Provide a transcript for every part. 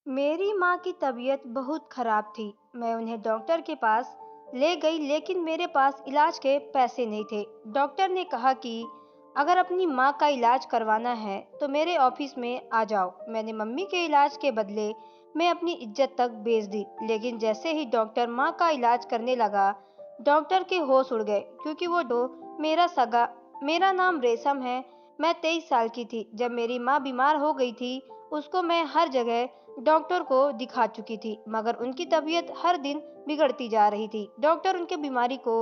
मेरी माँ की तबीयत बहुत खराब थी। मैं उन्हें डॉक्टर के पास ले गई लेकिन मेरे पास इलाज के पैसे नहीं थे। डॉक्टर ने कहा कि अगर अपनी माँ का इलाज करवाना है तो मेरे ऑफिस में आ जाओ। मैंने मम्मी के इलाज के बदले मैं अपनी इज्जत तक बेच दी। लेकिन जैसे ही डॉक्टर माँ का इलाज करने लगा, डॉक्टर के होश उड़ गए क्योंकि वो मेरा सगा मेरा नाम रेशम है। मैं 23 साल की थी जब मेरी माँ बीमार हो गई थी। उसको मैं हर जगह डॉक्टर को दिखा चुकी थी, मगर उनकी तबीयत हर दिन बिगड़ती जा रही थी। डॉक्टर उनके बीमारी को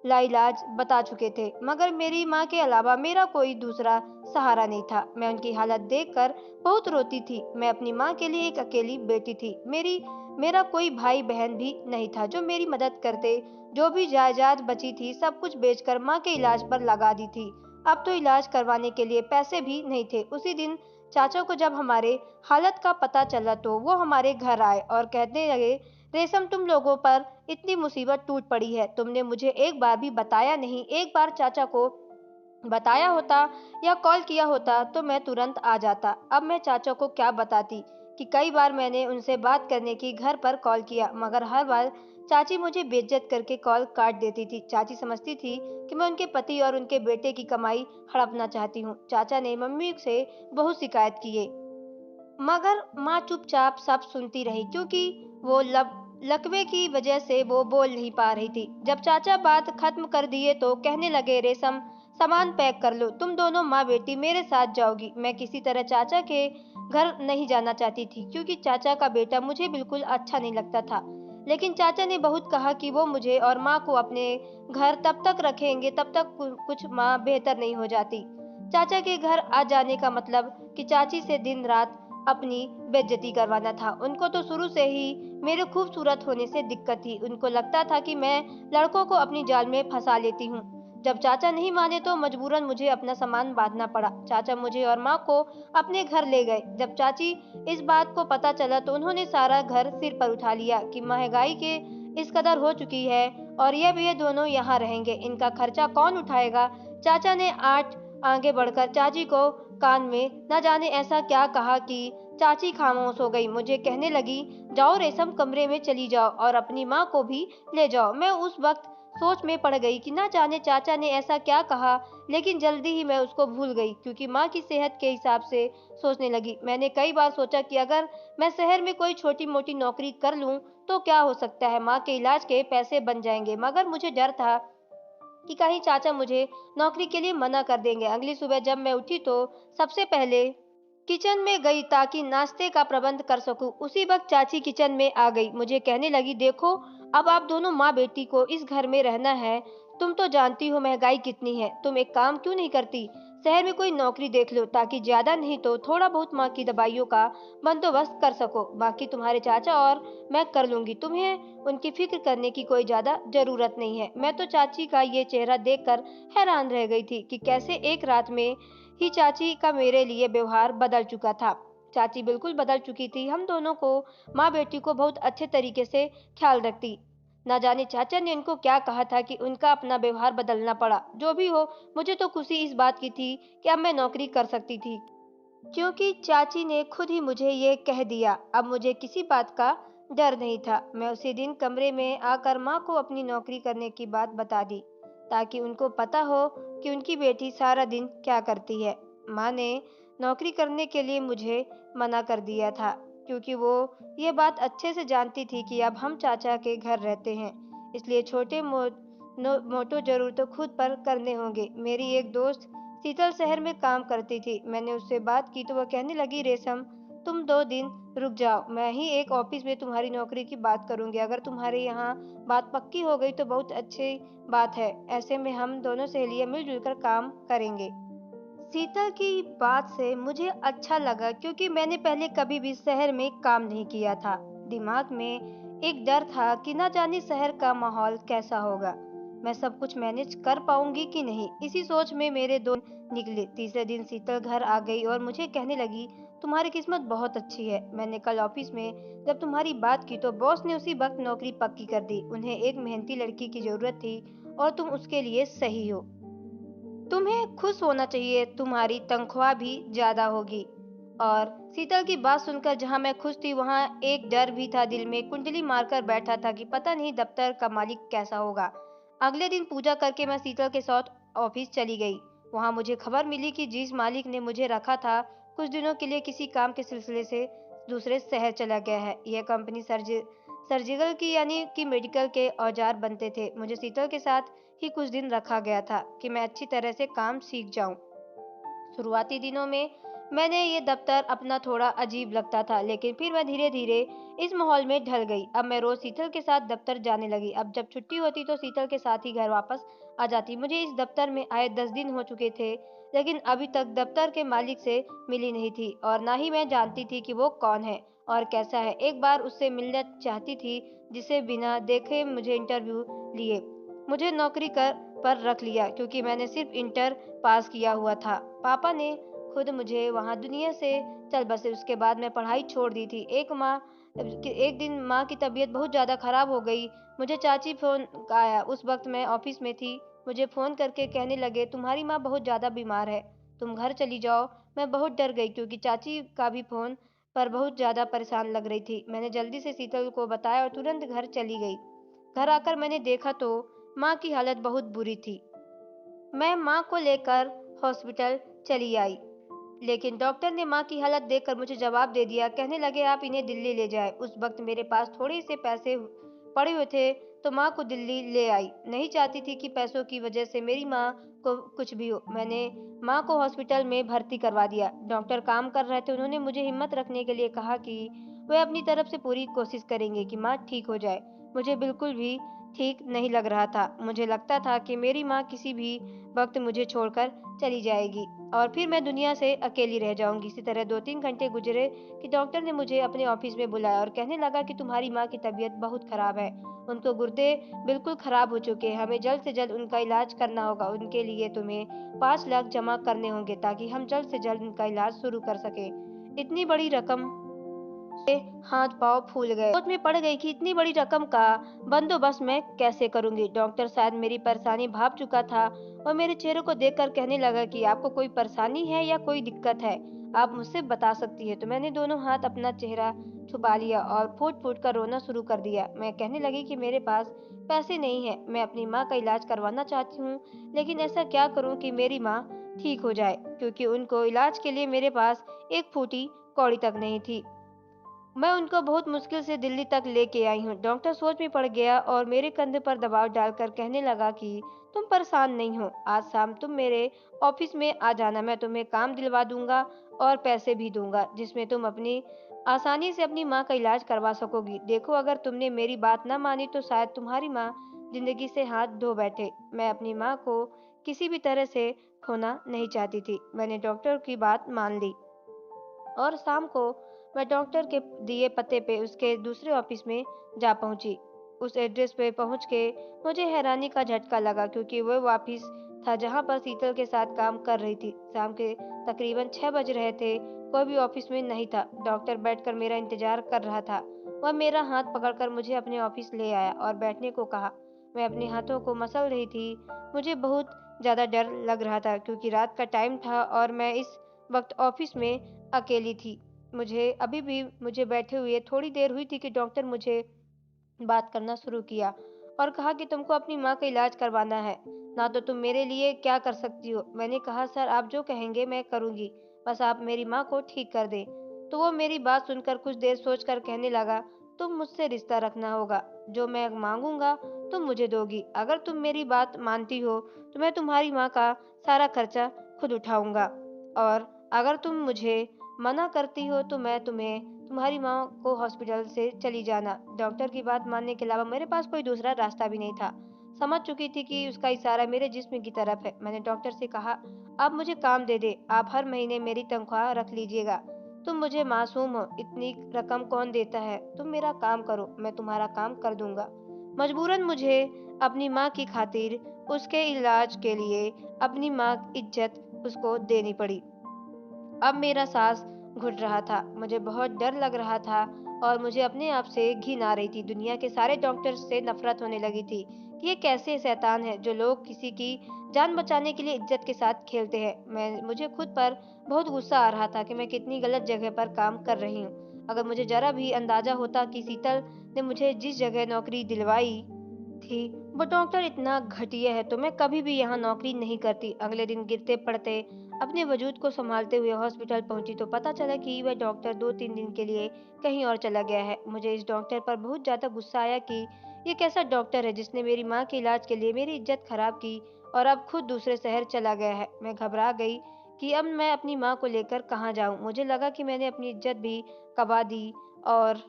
लाइलाज बता चुके थे, मगर मेरी माँ के अलावा मेरा कोई दूसरा सहारा नहीं था। मैं उनकी हालत देखकर बहुत रोती थी। मैं अपनी माँ के लिए एक अकेली बेटी थी। मेरा कोई भाई बहन भी नहीं था जो मेरी मदद करते। जो भी जायदाद बची थी सब कुछ बेचकर माँ के इलाज पर लगा दी थी। अब तो इलाज करवाने के लिए पैसे भी नहीं थे। उसी दिन चाचा को जब हमारे हालत का पता चला तो वो हमारे घर आए और कहने लगे, रेशम तुम लोगों पर इतनी मुसीबत टूट पड़ी है, तुमने मुझे एक बार भी बताया नहीं। एक बार चाचा को बताया होता या कॉल किया होता तो मैं तुरंत आ जाता। अब मैं चाचा को क्या बताती कि कई बार मैंने उनसे बात करने की घर पर कॉल किया, मगर हर बार चाची मुझे बेइज्जत करके कॉल काट देती थी। चाची समझती थी कि मैं उनके पति और उनके बेटे की कमाई हड़पना चाहती हूँ। चाचा ने मम्मी से बहुत शिकायत की, मगर माँ चुपचाप सब सुनती रही क्योंकि वो लकवे की वजह से वो बोल नहीं पा रही थी। जब चाचा बात खत्म कर दिए तो कहने लगे, रेशम सामान पैक कर लो, तुम दोनों माँ बेटी मेरे साथ जाओगी। मैं किसी तरह चाचा के घर नहीं जाना चाहती थी क्योंकि चाचा का बेटा मुझे बिल्कुल अच्छा नहीं लगता था। लेकिन चाचा ने बहुत कहा कि वो मुझे और माँ को अपने घर तब तक रखेंगे तब तक कुछ माँ बेहतर नहीं हो जाती। चाचा के घर आ जाने का मतलब कि चाची से दिन रात अपनी बेइज्जती करवाना था। उनको तो शुरू से ही मेरे खूबसूरत होने से दिक्कत थी। उनको लगता था कि मैं लड़कों को अपनी जाल में फंसा लेती हूँ। जब चाचा नहीं माने तो मजबूरन मुझे अपना सामान बांधना पड़ा। चाचा मुझे और माँ को अपने घर ले गए। जब चाची इस बात को पता चला तो उन्होंने सारा घर सिर पर उठा लिया कि महंगाई के इस कदर हो चुकी है और ये दोनों यहाँ रहेंगे, इनका खर्चा कौन उठाएगा। चाचा ने आगे बढ़कर चाची को कान में न जाने ऐसा क्या कहा कि चाची खामोश हो गई। मुझे कहने लगी, जाओ रेशम कमरे में चली जाओ और अपनी माँ को भी ले जाओ। मैं उस वक्त सोच में पड़ गई कि न जाने चाचा ने ऐसा क्या कहा, लेकिन जल्दी ही मैं उसको भूल गई क्योंकि माँ की सेहत के हिसाब से सोचने लगी। मैंने कई बार सोचा कि अगर मैं शहर में कोई छोटी मोटी नौकरी कर लूँ तो क्या हो सकता है, माँ के इलाज के पैसे बन जाएंगे। मगर मुझे डर था कि कहीं चाचा मुझे नौकरी के लिए मना कर देंगे। अगली सुबह जब मैं उठी तो सबसे पहले किचन में गई ताकि नाश्ते का प्रबंध कर सकूं। उसी वक्त चाची किचन में आ गई। मुझे कहने लगी, देखो अब आप दोनों माँ बेटी को इस घर में रहना है। तुम तो जानती हो महंगाई कितनी है, तुम एक काम क्यों नहीं करती, शहर में कोई नौकरी देख लो ताकि ज्यादा नहीं तो थोड़ा बहुत माँ की दवाइयों का बंदोबस्त कर सको। बाकी तुम्हारे चाचा और मैं कर लूंगी, तुम्हें उनकी फिक्र करने की कोई ज्यादा जरूरत नहीं है। मैं तो चाची का ये चेहरा देखकर हैरान रह गई थी कि कैसे एक रात में ही चाची का मेरे लिए व्यवहार बदल चुका था। चाची बिल्कुल बदल चुकी थी। हम दोनों को माँ बेटी को बहुत अच्छे तरीके से ख्याल रखती। ना जाने चाचा ने उनको क्या कहा था कि उनका अपना व्यवहार बदलना पड़ा। जो भी हो, मुझे तो खुशी इस बात की थी कि अब मैं नौकरी कर सकती थी क्योंकि चाची ने खुद ही मुझे ये कह दिया। अब मुझे किसी बात का डर नहीं था। मैं उसी दिन कमरे में आकर माँ को अपनी नौकरी करने की बात बता दी ताकि उनको पता हो कि उनकी बेटी सारा दिन क्या करती है। माँ ने नौकरी करने के लिए मुझे मना कर दिया था क्योंकि वो ये बात अच्छे से जानती थी कि अब हम चाचा के घर रहते हैं, इसलिए छोटे मोटो जरूरतों खुद पर करने होंगे। मेरी एक दोस्त शीतल शहर में काम करती थी। मैंने उससे बात की तो वह कहने लगी, रेशम तुम 2 दिन रुक जाओ, मैं ही एक ऑफिस में तुम्हारी नौकरी की बात करूंगी। अगर तुम्हारे यहाँ बात पक्की हो गई तो बहुत अच्छी बात है। ऐसे में हम दोनों सहेलियां मिलजुल कर काम करेंगे। शीतल की बात से मुझे अच्छा लगा क्योंकि मैंने पहले कभी भी शहर में काम नहीं किया था। दिमाग में एक डर था कि न जाने शहर का माहौल कैसा होगा, मैं सब कुछ मैनेज कर पाऊंगी कि नहीं। इसी सोच में मेरे 2 दिन निकले। तीसरे दिन शीतल घर आ गई और मुझे कहने लगी, तुम्हारी किस्मत बहुत अच्छी है। मैंने कल ऑफिस में जब तुम्हारी बात की तो बॉस ने उसी वक्त नौकरी पक्की कर दी। उन्हें एक मेहनती लड़की की जरूरत थी और तुम उसके लिए सही हो। तुम्हें खुश होना चाहिए, तुम्हारी तनख्वाह भी ज्यादा होगी। और शीतल की बात सुनकर जहां मैं खुश थी वहां एक डर भी था। दिल में कुंडली मारकर बैठा था कि पता नहीं दफ्तर का मालिक कैसा होगा। अगले दिन पूजा करके मैं शीतल के साथ ऑफिस चली गई। वहां मुझे खबर मिली कि जिस मालिक ने मुझे रखा था कुछ दिनों के लिए किसी काम के सिलसिले से दूसरे शहर चला गया है। यह कंपनी सर्जिकल की यानी कि मेडिकल के औजार बनते थे। मुझे शीतल के साथ ही कुछ दिन रखा गया था कि मैं अच्छी तरह से काम सीख जाऊं। शुरुआती दिनों में मैंने ये दफ्तर अपना थोड़ा अजीब लगता था, लेकिन फिर मैं धीरे धीरे इस माहौल में ढल गई। अब मैं रोज शीतल के साथ दफ्तर जाने लगी। अब जब छुट्टी होती तो शीतल के साथ ही घर वापस आ जाती। मुझे इस दफ्तर में आए 10 दिन हो चुके थे, लेकिन अभी तक दफ्तर के मालिक से मिली नहीं थी और ना ही मैं जानती थी कि वो कौन है और कैसा है। एक बार उससे मिलना चाहती थी जिसे बिना देखे मुझे इंटरव्यू लिए मुझे नौकरी पर रख लिया, क्योंकि मैंने सिर्फ इंटर पास किया हुआ था। पापा ने खुद मुझे वहाँ दुनिया से चल बसे। उसके बाद मैं पढ़ाई छोड़ दी थी। एक दिन माँ की तबीयत बहुत ज़्यादा खराब हो गई। मुझे चाची फ़ोन आया। उस वक्त मैं ऑफिस में थी। मुझे फ़ोन करके कहने लगे, तुम्हारी माँ बहुत ज़्यादा बीमार है, तुम घर चली जाओ। मैं बहुत डर गई, क्योंकि चाची का भी फ़ोन पर बहुत ज़्यादा परेशान लग रही थी। मैंने जल्दी से शीतल को बताया और तुरंत घर चली गई। घर आकर मैंने देखा तो माँ की हालत बहुत बुरी थी। मैं माँ को लेकर हॉस्पिटल चली आई, लेकिन डॉक्टर ने माँ की हालत देखकर मुझे जवाब दे दिया। कहने लगे, आप इन्हें दिल्ली ले जाएं। उस वक्त मेरे पास थोड़े से पैसे पड़े हुए थे, तो माँ को दिल्ली ले आई। नहीं चाहती थी कि पैसों की वजह से मेरी माँ को कुछ भी हो। मैंने माँ को हॉस्पिटल में भर्ती करवा दिया। डॉक्टर काम कर रहे थे। उन्होंने मुझे हिम्मत रखने के लिए कहा कि वे अपनी तरफ से पूरी कोशिश करेंगे कि माँ ठीक हो जाए। मुझे बिल्कुल भी ठीक नहीं लग रहा था। मुझे लगता था कि मेरी माँ किसी भी वक्त मुझे छोड़कर चली जाएगी और फिर मैं दुनिया से अकेली रह जाऊंगी। इसी तरह 2-3 घंटे गुजरे कि डॉक्टर ने मुझे अपने ऑफिस में बुलाया और कहने लगा कि तुम्हारी माँ की तबीयत बहुत खराब है। उनको गुर्दे बिल्कुल खराब हो चुके हैं। हमें जल्द से जल्द उनका इलाज करना होगा। उनके लिए तुम्हें 5 लाख जमा करने होंगे, ताकि हम जल्द से जल्द उनका इलाज शुरू कर सके। इतनी बड़ी रकम से हाथ पांव फूल गए। सोच में पड़ गई कि इतनी बड़ी रकम का बंदोबस्त मैं कैसे करूंगी। डॉक्टर शायद मेरी परेशानी भाप चुका था और मेरे चेहरे को देखकर कहने लगा कि आपको कोई परेशानी है या कोई दिक्कत है, आप मुझसे बता सकती है। तो मैंने दोनों हाथ अपना चेहरा छुपा लिया और फूट फूट कर रोना शुरू कर दिया। मैं कहने लगी कि मेरे पास पैसे नहीं है, मैं अपनी माँ का इलाज करवाना चाहती हूँ, लेकिन ऐसा क्या करूँ कि मेरी माँ ठीक हो जाए, क्योंकि उनको इलाज के लिए मेरे पास एक फूटी कौड़ी तक नहीं थी। मैं उनको बहुत मुश्किल से दिल्ली तक लेके आई हूँ। डॉक्टर सोच में पड़ गया और मेरे कंधे पर दबाव डालकर कहने लगा कि तुम परेशान नहीं हो, आज शाम तुम मेरे ऑफिस में आ जाना। मैं तुम्हें काम दिलवा दूंगा और पैसे भी दूंगा, जिसमें तुम अपनी आसानी से अपनी माँ का इलाज करवा सकोगी। देखो, अगर तुमने मेरी बात ना मानी तो शायद तुम्हारी माँ जिंदगी से हाथ धो बैठे। मैं अपनी माँ को किसी भी तरह से खोना नहीं चाहती थी। मैंने डॉक्टर की बात मान ली और शाम को मैं डॉक्टर के दिए पते पे उसके दूसरे ऑफिस में जा पहुंची। उस एड्रेस पे पहुंच के मुझे हैरानी का झटका लगा, क्योंकि वह ऑफिस था जहां पर शीतल के साथ काम कर रही थी। शाम के तकरीबन 6 बज रहे थे। कोई भी ऑफिस में नहीं था। डॉक्टर बैठकर मेरा इंतजार कर रहा था। वह मेरा हाथ पकड़कर मुझे अपने ऑफिस ले आया और बैठने को कहा। मैं अपने हाथों को मसल रही थी। मुझे बहुत ज्यादा डर लग रहा था, क्योंकि रात का टाइम था और मैं इस वक्त ऑफिस में अकेली थी। मुझे बैठे हुए थोड़ी देर हुई थी कि डॉक्टर मुझे बात करना शुरू किया और कहा कि तुमको अपनी माँ का इलाज करवाना है ना, तो तुम मेरे लिए क्या कर सकती हो। मैंने कहा, सर आप जो कहेंगे मैं करूँगी, बस आप मेरी माँ को ठीक कर दें। तो वो मेरी बात सुनकर कुछ देर सोचकर कहने लगा, तुम मुझसे रिश्ता रखना होगा, जो मैं मांगूंगा तुम मुझे दोगी। अगर तुम मेरी बात मानती हो तो मैं तुम्हारी माँ का सारा खर्चा खुद उठाऊंगा, और अगर तुम मुझे मना करती हो तो मैं तुम्हारी माँ को हॉस्पिटल से चली जाना। डॉक्टर की बात मानने के अलावा मेरे पास कोई दूसरा रास्ता भी नहीं था। समझ चुकी थी कि उसका इशारा मेरे जिस्म की तरफ है। मैंने डॉक्टर से कहा, आप मुझे काम दे दे, आप हर महीने मेरी तनख्वाह रख लीजिएगा। तुम मुझे मासूम हो, इतनी रकम कौन देता है। तुम मेरा काम करो, मैं तुम्हारा काम कर दूंगा। मजबूरन मुझे अपनी माँ की खातिर उसके इलाज के लिए अपनी माँ की इज्जत उसको देनी पड़ी। अब मेरा सास घुट रहा था। मुझे बहुत डर लग रहा था और मुझे अपने आप से घिन आ रही थी। दुनिया के सारे डॉक्टर से नफरत होने लगी थी कि ये कैसे शैतान है जो लोग किसी की जान बचाने के लिए इज्जत के साथ खेलते हैं। मुझे खुद पर बहुत गुस्सा आ रहा था कि मैं कितनी गलत जगह पर काम कर रही हूँ। अगर मुझे जरा भी अंदाजा होता कि शीतल ने मुझे जिस जगह नौकरी दिलवाई थी वो डॉक्टर इतना घटिया है तो मैं कभी भी यहाँ नौकरी नहीं करती। अगले दिन गिरते पड़ते अपने वजूद को संभालते हुए हॉस्पिटल पहुंची तो पता चला कि वह डॉक्टर 2-3 दिन के लिए कहीं और चला गया है। मुझे इस डॉक्टर पर बहुत ज्यादा गुस्सा आया कि ये कैसा डॉक्टर है जिसने मेरी माँ के इलाज के लिए मेरी इज्जत खराब की और अब खुद दूसरे शहर चला गया है। मैं घबरा गई कि अब मैं अपनी माँ को लेकर कहाँ जाऊँ। मुझे लगा कि मैंने अपनी इज्जत भी गवा दी और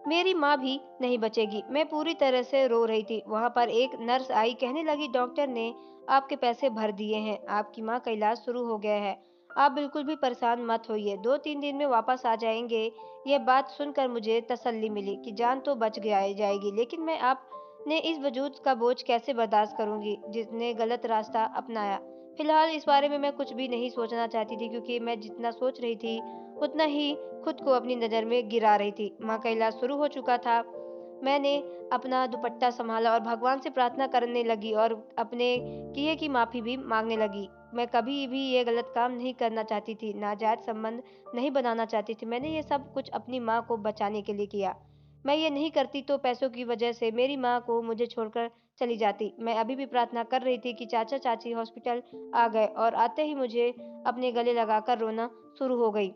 मेरी माँ भी नहीं बचेगी। मैं पूरी तरह से रो रही थी। वहाँ पर एक नर्स आई, कहने लगी डॉक्टर ने आपके पैसे भर दिए हैं, आपकी माँ का इलाज शुरू हो गया है। आप बिल्कुल भी परेशान मत होइए, 2-3 दिन में वापस आ जाएंगे। ये बात सुनकर मुझे तसल्ली मिली कि जान तो बच गया जाएगी, लेकिन मैं आपने इस वजूद का बोझ कैसे बर्दाश्त करूंगी जिसने गलत रास्ता अपनाया। फिलहाल इस बारे में मैं कुछ भी नहीं सोचना चाहती थी क्योंकि मैं जितना सोच रही थी उतना ही खुद को अपनी नज़र में गिरा रही थी। माँ का इलाज शुरू हो चुका था। मैंने अपना दुपट्टा सँभाला और भगवान से प्रार्थना करने लगी और अपने किए की माफ़ी भी माँगने लगी। मैं कभी भी ये गलत काम नहीं करना चाहती थी, नाजायज़ संबंध नहीं बनाना चाहती थी। मैंने ये सब कुछ अपनी माँ को बचाने के लिए किया। मैं ये नहीं करती तो पैसों की वजह से मेरी माँ को मुझे छोड़कर चली जाती। मैं अभी भी प्रार्थना कर रही थी कि चाचा-चाची हॉस्पिटल आ गए और आते ही मुझे अपने गले लगाकर रोना शुरू हो गई।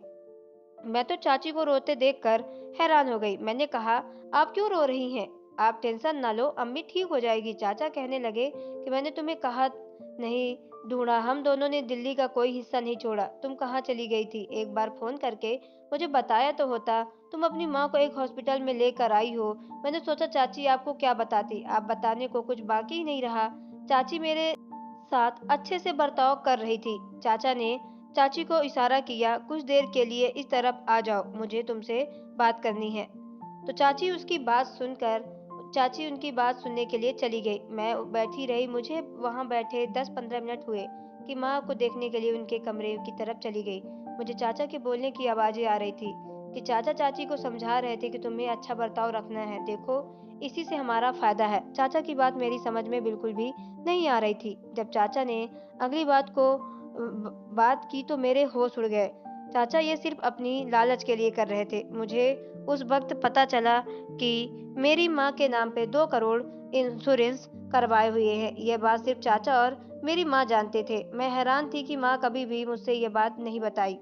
मैं तो चाची को रोते देखकर हैरान हो गई। मैंने कहा, आप क्यों रो रही हैं? आप टेंशन ना लो, अम्मी ठीक हो जाएगी। चाचा कहने लगे कि मैंने तुम्हें कहा नहीं ढूंढा, हम दोनों ने दिल्ली का कोई हिस्सा नहीं छोड़ा। तुम कहाँ चली गई थी? एक बार फोन करके मुझे बताया तो होता। तुम अपनी माँ को एक हॉस्पिटल में लेकर आई हो। मैंने सोचा चाची आपको क्या बताती, आप बताने को कुछ बाकी ही नहीं रहा। चाची मेरे साथ अच्छे से बर्ताव कर रही थी। चाचा ने चाची को इशारा किया, कुछ देर के लिए इस तरफ आ जाओ, मुझे तुमसे बात करनी है। तो चाची उनकी बात सुनने के लिए चली गई। मैं बैठी रही। मुझे वहां बैठे 10-15 मिनट हुए कि माँ को देखने के लिए उनके कमरे की तरफ चली गई। मुझे चाचा के बोलने की आवाजें आ रही थी कि चाचा चाची को समझा रहे थे कि तुम्हें अच्छा बर्ताव रखना है, देखो इसी से हमारा फायदा है। चाचा की बात मेरी समझ में बिल्कुल भी नहीं आ रही थी। जब चाचा ने अगली बात की तो मेरे होश उड़ गए। चाचा ये सिर्फ अपनी लालच के लिए कर रहे थे। मुझे उस वक्त पता चला कि मेरी माँ के नाम पे 2 करोड़ इंश्योरेंस करवाए हुए हैं। यह बात सिर्फ चाचा और मेरी माँ जानते थे। मैं हैरान थी कि माँ कभी भी मुझसे ये बात नहीं बताई।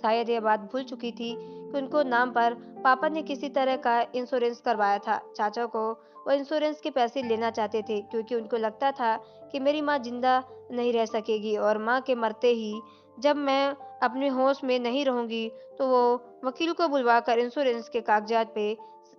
शायद यह बात भूल चुकी थी कि उनको नाम पर पापा ने किसी तरह का इंश्योरेंस करवाया था। चाचा को वो इंश्योरेंस के पैसे लेना चाहते थे क्योंकि उनको लगता था कि मेरी माँ जिंदा नहीं रह सकेगी और माँ के मरते ही जब मैं अपने होश में नहीं रहूंगी तो वो वकील को बुलवाकर इंश्योरेंस के कागजात पे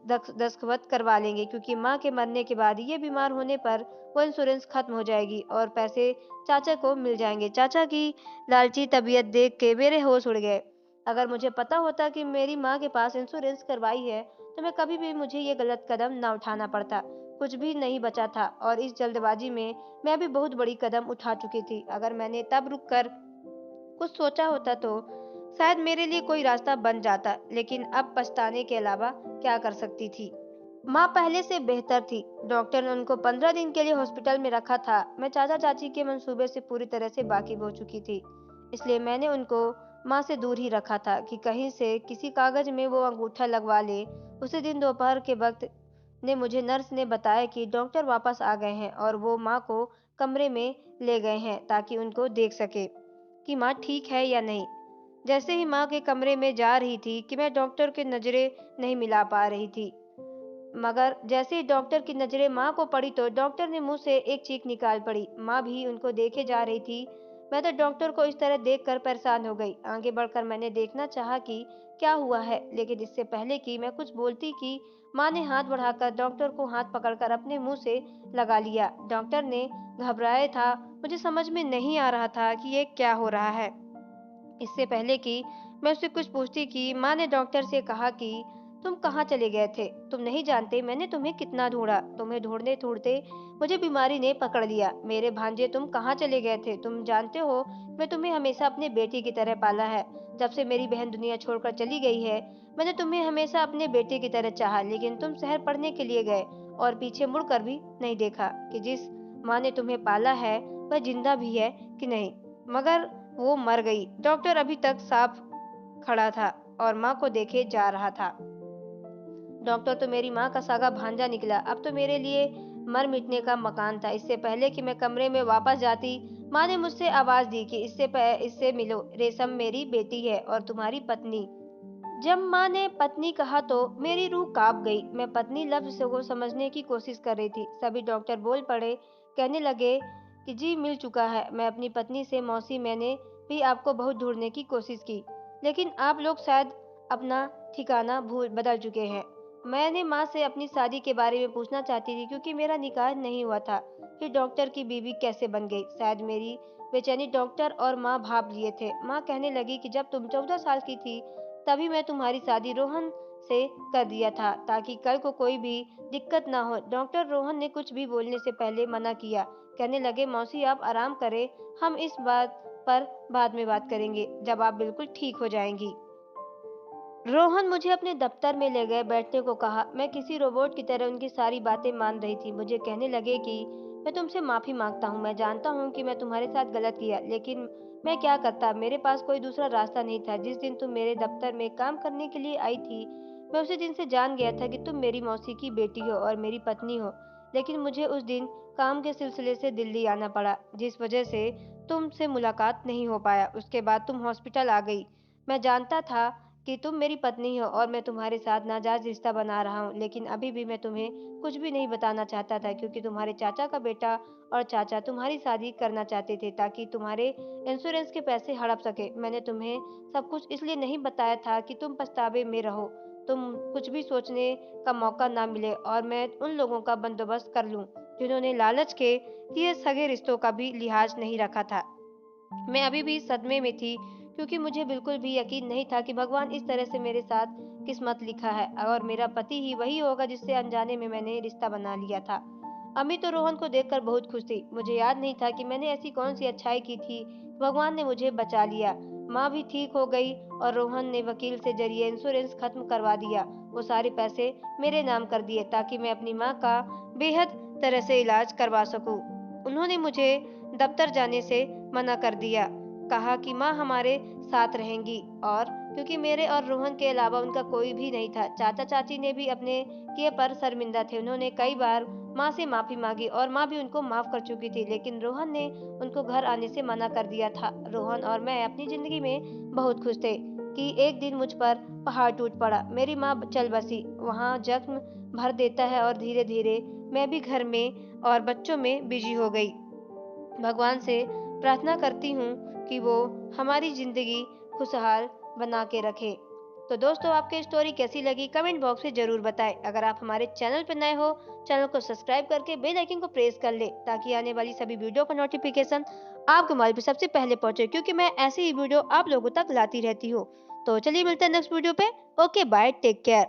दस्तखत करवा लेंगे क्योंकि माँ के मरने के बाद ये बीमार होने पर वो इंश्योरेंस खत्म हो जाएगी और पैसे चाचा को मिल जाएंगे। चाचा की लालची तबीयत देख के मेरे होश उड़ गए। अगर मुझे पता होता कि मेरी माँ के पास इंश्योरेंस करवाई है तो मैं कभी भी मुझे ये गलत कदम ना उठाना पड़ता। कुछ भी नहीं बचा था और इस जल्दबाजी में मैं भी बहुत बड़ी कदम उठा चुकी थी। अगर मैंने तब रुक कर कुछ सोचा होता तो शायद मेरे लिए कोई रास्ता बन जाता, लेकिन अब पछताने के अलावा क्या कर सकती थी। माँ पहले से बेहतर थी। डॉक्टर ने उनको 15 दिन के लिए हॉस्पिटल में रखा था। मैं चाचा चाची के मंसूबे से पूरी तरह से वाकिफ हो चुकी थी, इसलिए मैंने उनको माँ से दूर ही रखा था कि कहीं से किसी कागज में वो अंगूठा लगवा ले। उसी दिन दोपहर के वक्त ने मुझे नर्स ने बताया कि डॉक्टर वापस आ गए हैं और वो माँ को कमरे में ले गए हैं ताकि उनको देख सके कि माँ ठीक है या नहीं। जैसे ही माँ के कमरे में जा रही थी कि मैं डॉक्टर की नजरें नहीं मिला पा रही थी, मगर जैसे ही डॉक्टर की नजरें माँ को पड़ी तो डॉक्टर ने मुंह से एक चीख निकाल पड़ी। माँ भी उनको देखे जा रही थी। मैं तो डॉक्टर को इस तरह देखकर परेशान हो गई। आगे बढ़कर मैंने देखना चाहा कि क्या हुआ है, लेकिन इससे पहले कि मैं कुछ बोलती कि माँ ने हाथ बढ़ाकर डॉक्टर को हाथ पकड़कर अपने मुंह से लगा लिया। डॉक्टर ने घबराया था। मुझे समझ में नहीं आ रहा था कि ये क्या हो रहा है। इससे पहले कि मैं उससे कुछ पूछती कि माँ ने डॉक्टर से कहा कि तुम कहाँ चले गए थे? तुम नहीं जानते मैंने तुम्हें कितना ढूंढा। तुम्हें ढूंढते ढूंढते मुझे बीमारी ने पकड़ लिया। मेरे भांजे तुम कहाँ चले गए थे? तुम जानते हो मैं तुम्हें हमेशा अपने बेटी की तरह पाला है। जब से मेरी बहन दुनिया छोड़कर चली गई है मैंने तुम्हें हमेशा अपने बेटे की तरह चाहा, लेकिन तुम शहर पढ़ने के लिए गए और पीछे मुड़कर भी नहीं देखा कि जिस माँ ने तुम्हें पाला है वह जिंदा भी है कि नहीं। मगर वो मर गई। डॉक्टर अभी तक साफ खड़ा था और माँ को देखे जा रहा था। डॉक्टर तो मेरी माँ का सगा भांजा निकला। अब तो मेरे लिए मर मिटने का मकान था। इससे पहले कि मैं कमरे में वापस जाती माँ ने मुझसे आवाज दी कि इससे मिलो, रेशम मेरी बेटी है और तुम्हारी पत्नी। जब माँ ने पत्नी कहा तो मेरी रूह कांप गई। मैं पत्नी लफ्ज को समझने की कोशिश कर रही थी। सभी डॉक्टर बोल पड़े, कहने लगे कि जी मिल चुका है। मैं अपनी पत्नी से, मौसी मैंने भी आपको बहुत ढूंढने की कोशिश की, लेकिन आप लोग शायद अपना ठिकाना भूल बदल चुके हैं। मैंने माँ से अपनी शादी के बारे में पूछना चाहती थी क्योंकि मेरा निकाह नहीं हुआ था। फिर डॉक्टर की बीवी कैसे बन गई? शायद मेरी बेचैनी डॉक्टर और माँ भाप लिए थे। माँ कहने लगी कि जब तुम 14 साल की थी तभी मैं तुम्हारी शादी रोहन से कर दिया था ताकि कल को कोई भी दिक्कत ना हो। डॉक्टर रोहन ने कुछ भी बोलने से पहले मना किया। कहने लगे मौसी आप आराम करें, हम इस बात पर बाद में बात करेंगे जब आप बिल्कुल ठीक हो जाएंगी। रोहन मुझे अपने दफ्तर में ले गए, बैठने को कहा। मैं किसी रोबोट की तरह उनकी सारी बातें मान रही थी। मुझे कहने लगे कि मैं तुमसे माफी मांगता हूँ। मैं जानता हूँ कि मैं तुम्हारे साथ गलत किया, लेकिन मैं क्या करता, मेरे पास कोई दूसरा रास्ता नहीं था। जिस दिन तुम मेरे दफ्तर में काम करने के लिए आई थी मैं उसी दिन से जान गया था कि तुम मेरी मौसी की बेटी हो और मेरी पत्नी हो। लेकिन मुझे उस दिन काम के सिलसिले से दिल्ली आना पड़ा, जिस वजह से तुमसे मुलाकात नहीं हो पाया। उसके बाद तुम हॉस्पिटल आ गई। मैं जानता था कि तुम मेरी पत्नी हो और मैं तुम्हारे साथ नाजायज रिश्ता बना रहा हूँ, लेकिन अभी भी मैं तुम्हें कुछ भी नहीं बताना चाहता था क्योंकि तुम्हारे चाचा का बेटा और चाचा तुम्हारी शादी करना चाहते थे ताकि तुम्हारे इंश्योरेंस के पैसे हड़प सके। मैंने तुम्हें सब कुछ इसलिए नहीं बताया था कि तुम पछतावे में रहो, तुम कुछ भी सोचने का मौका ना मिले और मैं उन लोगों का बंदोबस्त कर लूं जिन्होंने लालच के लिए सगे रिश्तों का भी लिहाज नहीं रखा था। मैं अभी भी सदमे में थी क्योंकि मुझे बिल्कुल भी यकीन नहीं था कि भगवान इस तरह से मेरे साथ किस्मत लिखा है और मेरा पति ही वही होगा जिससे अनजाने में मैंने रिश्ता बना लिया था। अम्मी तो रोहन को देखकर बहुत खुश थी। मुझे याद नहीं था कि मैंने ऐसी कौन सी अच्छाई की थी, भगवान ने मुझे बचा लिया। माँ भी ठीक हो गई और रोहन ने वकील से जरिए इंश्योरेंस खत्म करवा दिया। वो सारे पैसे मेरे नाम कर दिए ताकि मैं अपनी माँ का बेहद तरह से इलाज करवा सकूं। उन्होंने मुझे दफ्तर जाने से मना कर दिया, कहा कि माँ हमारे साथ रहेंगी और क्योंकि मेरे और रोहन के अलावा उनका कोई भी नहीं था। चाचा चाची ने भी अपने किए पर शर्मिंदा थे। उन्होंने कई बार माँ से माफी मांगी और माँ भी उनको माफ कर चुकी थी, लेकिन रोहन ने उनको घर आने से मना कर दिया था। रोहन और मैं अपनी जिंदगी में बहुत खुश थे कि एक दिन मुझ पर पहाड़ टूट पड़ा। मेरी माँ चल बसी, वहाँ जख्म भर देता है और धीरे धीरे मैं भी घर में और बच्चों में बिजी हो गई। भगवान से प्रार्थना करती हूँ कि वो हमारी ज़िंदगी खुशहाल बना के रखे। तो दोस्तों आपकी स्टोरी कैसी लगी कमेंट बॉक्स में ज़रूर बताएं। अगर आप हमारे चैनल पर नए हो चैनल को सब्सक्राइब करके बेल आइकन को प्रेस कर ले ताकि आने वाली सभी वीडियो का नोटिफिकेशन आपके मोबाइल पर सबसे पहले पहुंचे, क्योंकि मैं ऐसी ही वीडियो आप लोगों तक लाती रहती हूँ। तो चलिए मिलते हैं नेक्स्ट वीडियो पे। Okay bye, take care.